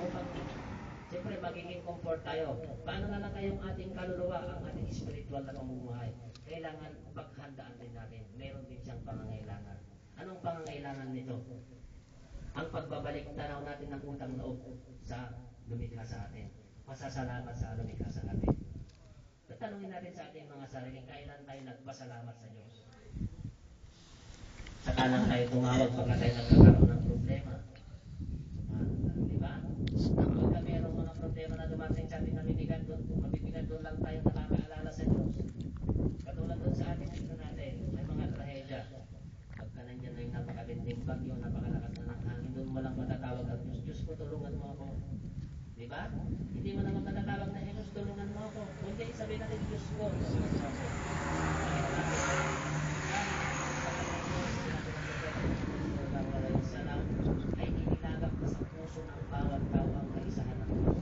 upang siyempre magiging comfort tayo. Paano na lang kayong ating kaluluwa, ang ating spiritual na pamumuhay? Kailangan paghandaan din natin. Meron din siyang pangangailangan. Anong pangangailangan nito? Ang pagbabalik tanaw natin ng utang loob sa lumikha sa atin. Pasasalamat sa lumikha sa atin. Tatanungin natin sa ating mga sarili, kailan tayo nagpasalamat sa Diyos? Saka lang tayo tumawag pagka tayo nagkakaroon ng problema. Di ba? Pagka mayroong mga problema na dumating sa ating mabibigat doon lang tayo nakakaalala sa Diyos. Katulad doon sa ating natin, may mga trahedya. Pagka nandiyan na yung napakabinding bagyo, napakalakas na ng hangin, doon mo lang matatawag ang Diyos. Diyos ko, tulungan mo ako. Di ba? Hindi mo naman matatawag na Diyos, tulungan mo ako. Kundi sabihin natin, Diyos ko, tulungan mo ako. Ay inilagak na sa puso ng bawat tao ang kaisahan ng Diyos.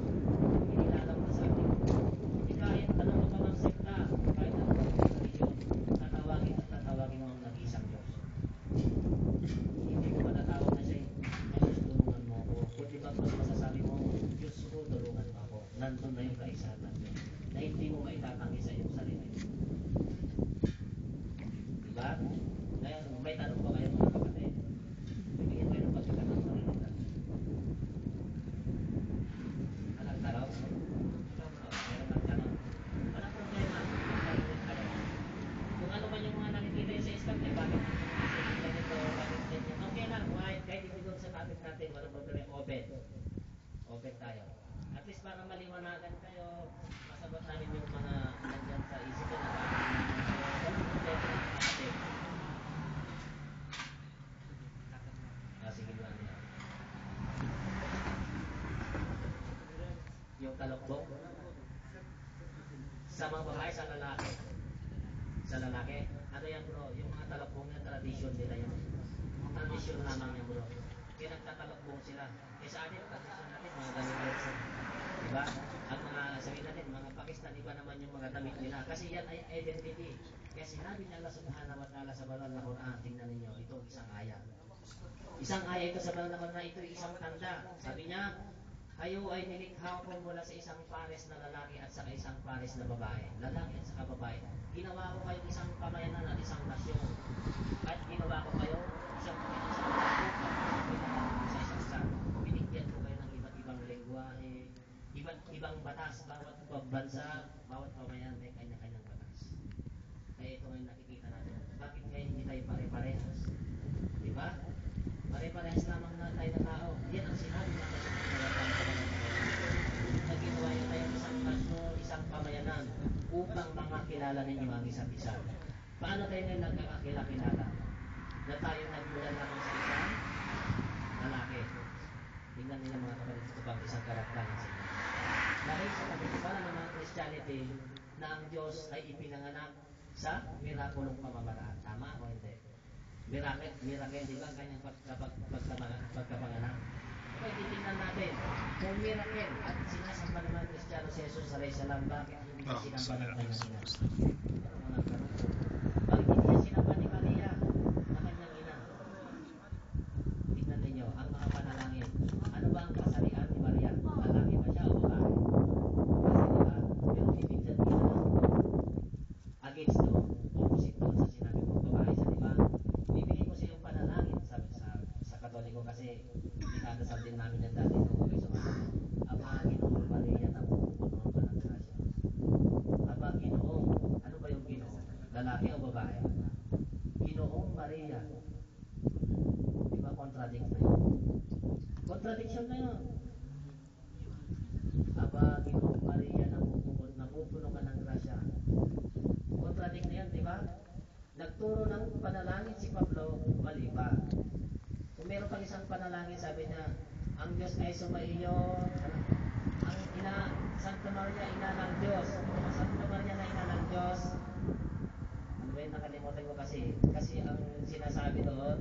Inilagak na sa ating puso. Di kahit anong kapamang sekta, kahit anong kapamang religion, tatawagin mo ang nag-isang Diyos. Hindi mo matatawag na siya, Diyos, tulungan mo ako. Kundi ba mas masasabi mo, Diyos ko, tulungan mo ako. Nandun na yung kaisahan ng Diyos na hindi mo maitatanggi sa iyong sarili. Diba? Ngayon, may tanong ba kayo mga kapatid? Bibigyan kayo ng pagkakataon marinig. Walang tanong? Meron lang tanong. Walang problema. Kung ano man yung mga nakikita sa islam, bakit ganito, bakit ganyan? Okay lang, kahit hindi doon sa topic natin, walang problema. Open tayo. At least para maliwanagan kayo, masagot namin yung mga nandyan sa isip na walang problema mga kapatid. Sige ba niya? Yung talokbok sa mga babae, sa lalaki. Sa lalaki? Ano yan bro? Yung mga talokbong yan, tradisyon nila yun. Tradisyon lamang yan bro. Kaya nagtatalokbong sila. Sa atin, tradisyon natin, mga ganito. Diba? Ang mga, sabihin natin, mga Pakistan, iba naman yung mga damit nila. Kasi yan ay identity. Kaya sinabi niya Allah subhanahu wa ta'ala sa banal na Quran, tingnan ninyo, ito isang ayat. Isang ayat ito sa banal na Quran, ito isang tanda. Sabi niya, kayo ay nilikha ko mula sa isang pares na lalaki at sa isang pares na babae. Lalaki at saka babae. Ginawa ko kayo isang pamayanan at isang nasyon. At ginawa ko kayo isang pamayanan sa isang saan. Binigyan ko kayo ng iba't ibang lengguwahe, iba't ibang batas. Bawat bansa, bawat pamayanan may kanya-kanyang batas. Kaya ito ngayon nakikita natin. Bakit ngayon hindi tayo pare-parehas? Diba? Pare-parehas lamang na tayo na tao. Yan ang sinabi ng naginawa niya tayo isang nasyon, isang pamayanan upang makakilala ninyo ang isa't isa. Paano tayo ngayon nagkakakilala? Na tayo nagmula lamang sa isang lalaki. Tingnan ninyo mga kapatid, ito pang isang karakteran sa inyo. Dahil sa pagkakala ng mga Christianity na ang Diyos ay ipinanganak sa mirakulong pamamaraan. Tama o hindi? Miracle, di ba? Kanyang pagkapanganak. Okay, titignan natin. Kung miracle at sinasamba ng mga Kristiyano si Jesus sa Salam, bakit hindi sinamba ng kanyang ina? Bakit hindi niya sinamba ni Maria na kanyang ina? Tignan ninyo, ang mga panalangin. Ano ba ang kasalian ni Maria? Lalaki ba siya o babae? Kasi diba? Pero hindi dyan against the opposite doon sa sinabi ko, babae siya, diba? Bibigay ko sa iyong panalangin sa Katoliko kasi dinadasal din namin yan dati nung okay sumasagot. Aba, Ginoong Maria na pupunuan ka ng grasya. Aba, Ginoong, ano ba yung Ginoong? Lalaki o babae? Ginoong Maria. Diba contradict na yun? Contradiction na yun. Aba, Ginoong Maria na pupuno ka ng grasya. Contradict na yun, diba? Nagturo ng panalangin si Pablo, mali ba? Kung meron pang isang panalangin, sabi niya, ang Diyos ay sumaiyo, ang ina, Santa Maria, ina ng Diyos. Santa Maria na ina ng Diyos. Ano ba yun, nakalimutan ko kasi ang sinasabi doon,